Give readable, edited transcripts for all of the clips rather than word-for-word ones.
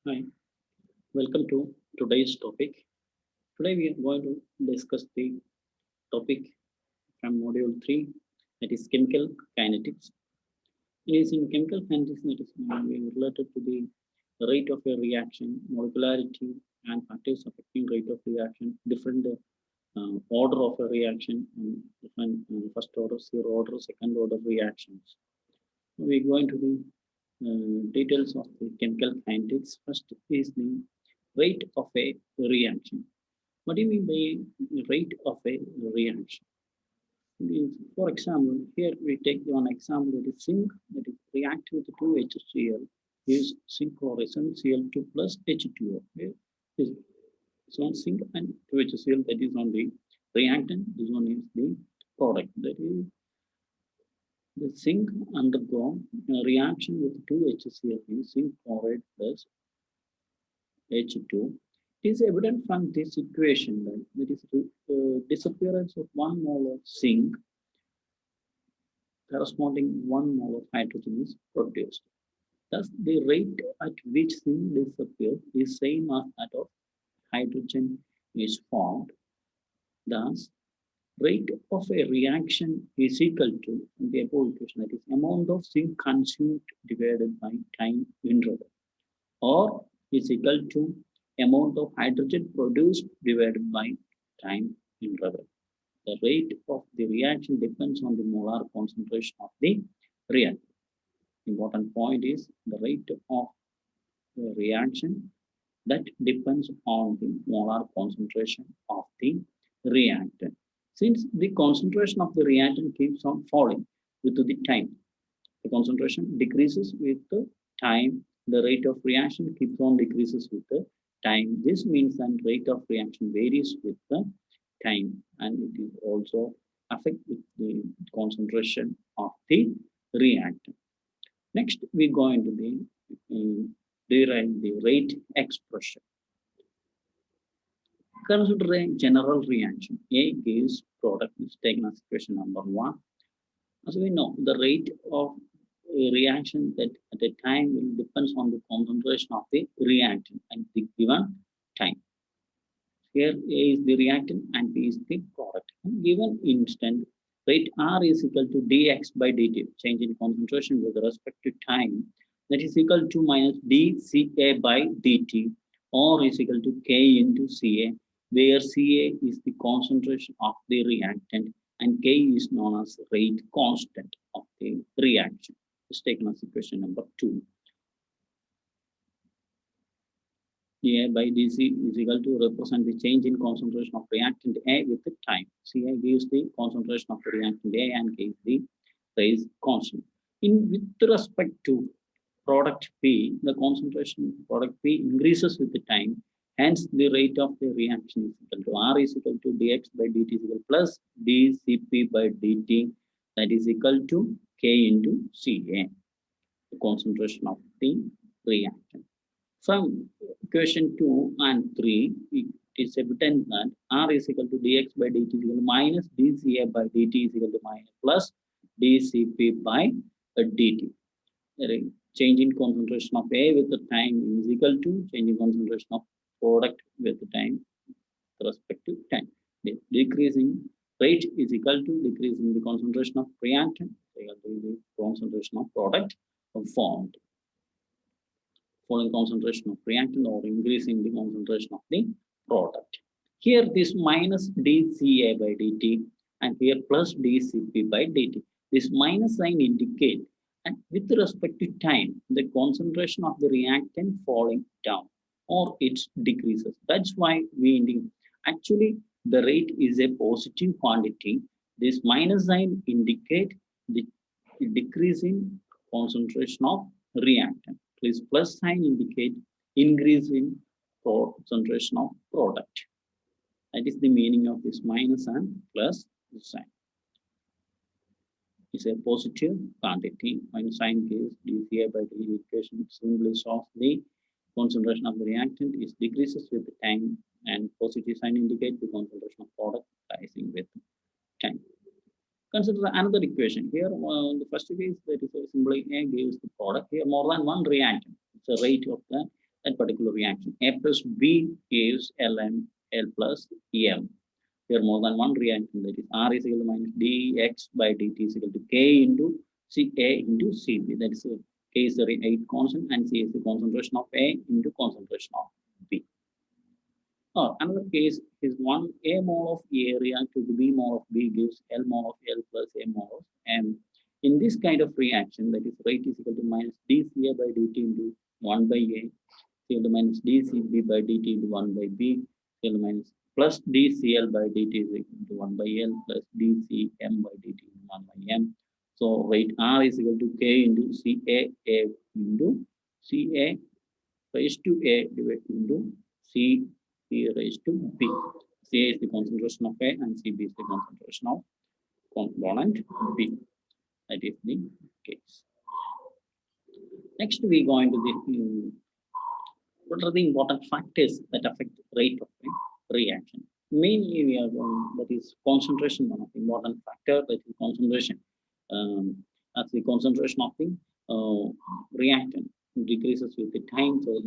Hi, welcome to today's topic. Today we are going to discuss the topic from module 3, that is chemical kinetics. It is in chemical kinetics that is related to the rate of a reaction, molecularity, and factors affecting rate of reaction, different order of a reaction, and different first order, zero order, second order reactions. We are going to the details of the chemical kinetics. First is the rate of a reaction. What do you mean by rate of a reaction? Means, for example, here we take one example that is zinc that is react with 2HCl is zinc chloride Cl2 plus H2O. Okay? This one zinc and 2HCl that is on the reactant. This one is the product. That is the zinc undergo a reaction with 2HCl is zinc chloride plus H2. It is evident from this equation that there is disappearance of 1 mole of zinc corresponding 1 mole of hydrogen is produced. Thus, the rate at which zinc disappears is same as that of hydrogen is formed. Thus, rate of a reaction is equal to the above equation, that is amount of zinc consumed divided by time interval, or is equal to amount of hydrogen produced divided by time interval. The rate of the reaction depends on the molar concentration of the reactant. Important point is the rate of the reaction that depends on the molar concentration of the reactant. Since the concentration of the reactant keeps on falling with the time, the concentration decreases with the time. The rate of reaction keeps on decreases with the time. This means that rate of reaction varies with the time, and it is also affect with the concentration of the reactant. Next, we go into the derive the rate expression. Consider a general reaction. A gives product is taken as equation number 1. As we know, the rate of a reaction that at a time will depends on the concentration of the reactant at the given time. Here A is the reactant and B is the product. In given instant, rate R is equal to dx by dt, change in concentration with respect to time, that is equal to minus dCA by dt, or is equal to K into Ca, where Ca is the concentration of the reactant and K is known as rate constant of the reaction. It's taken as equation number 2. A by dc is equal to represent the change in concentration of reactant A with the time. Ci gives the concentration of the reactant A and gives the phase constant. In with respect to product P, the concentration of product P increases with the time. Hence, the rate of the reaction is equal to R is equal to dx by dt is equal plus dCP by dt, that is equal to K into Ca, the concentration of the reactant. From equation 2 and 3, it is evident that R is equal to dx by dt is equal to minus dCA by dt is equal to minus plus dCP by dt. The change in concentration of A with the time is equal to change in concentration of product with the time with respect to time. The decreasing rate is equal to decreasing the concentration of reactant, equal to the concentration of product formed. Falling concentration of reactant or increasing the concentration of the product. Here this minus dCA by dt and here plus dCP by dt. This minus sign indicate and with respect to time, the concentration of the reactant falling down or it decreases. That's why we indicate. Actually, the rate is a positive quantity. This minus sign indicate the decreasing concentration of reactant. Please plus sign indicate increase in concentration of product. That is the meaning of this minus and plus sign. It's a positive quantity. When sign gives dCA by dt equation simply shows the concentration of the reactant is decreases with the time, and positive sign indicate the concentration of product rising with time. Consider another equation. Here, the first case that is simply A gives the product. Here, more than one reactant. It's a rate of the that particular reaction. A plus B gives L and L plus M. There are more than one reaction, that is R is equal to minus dx by dt is equal to K into Ca into Cb. That is K is the rate constant and C is the concentration of A into concentration of B. Another case is 1 A mole of A reacted to B mole of B gives L mole of L plus A mole of M. In this kind of reaction, that is rate is equal to minus dCA by dt into 1 by A, CL minus dCB by dt into 1 by B, CL minus plus dCl by dt is equal to 1 by L plus dCm by dt into 1 by M. So rate R is equal to K into Ca into Ca raised to A divided into C raised to B. Ca is the concentration of A and Cb is the concentration of component B. That is the case. Next, we go into the what are the important factors that affect rate of reaction. Mainly, we are going, that is concentration, one of the important factor, that is concentration. As the concentration of the reactant decreases with the time, so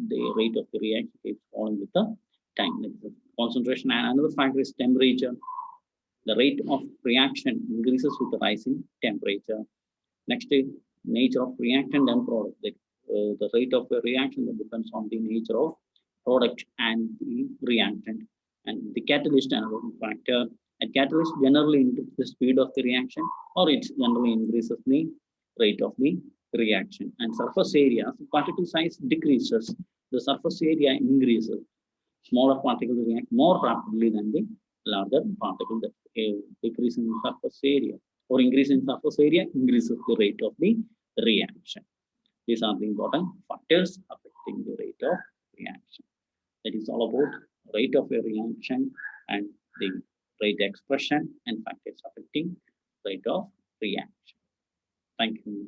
the rate of the reaction keeps falling with the time. That is the concentration. And another factor is temperature. The rate of reaction increases with the rising temperature. Next is nature of reactant and product. The rate of the reaction that depends on the nature of product and the reactant. And the catalyst, another factor. A catalyst generally increases the speed of the reaction, or it generally increases the rate of the reaction. And surface area, particle size decreases, the surface area increases. Smaller particles react more rapidly than the larger particle. That decrease in surface area or increase in surface area increases the rate of the reaction. These are the important factors affecting the rate of reaction. That is all about rate of a reaction and the rate expression and factors affecting rate of reaction. Thank you.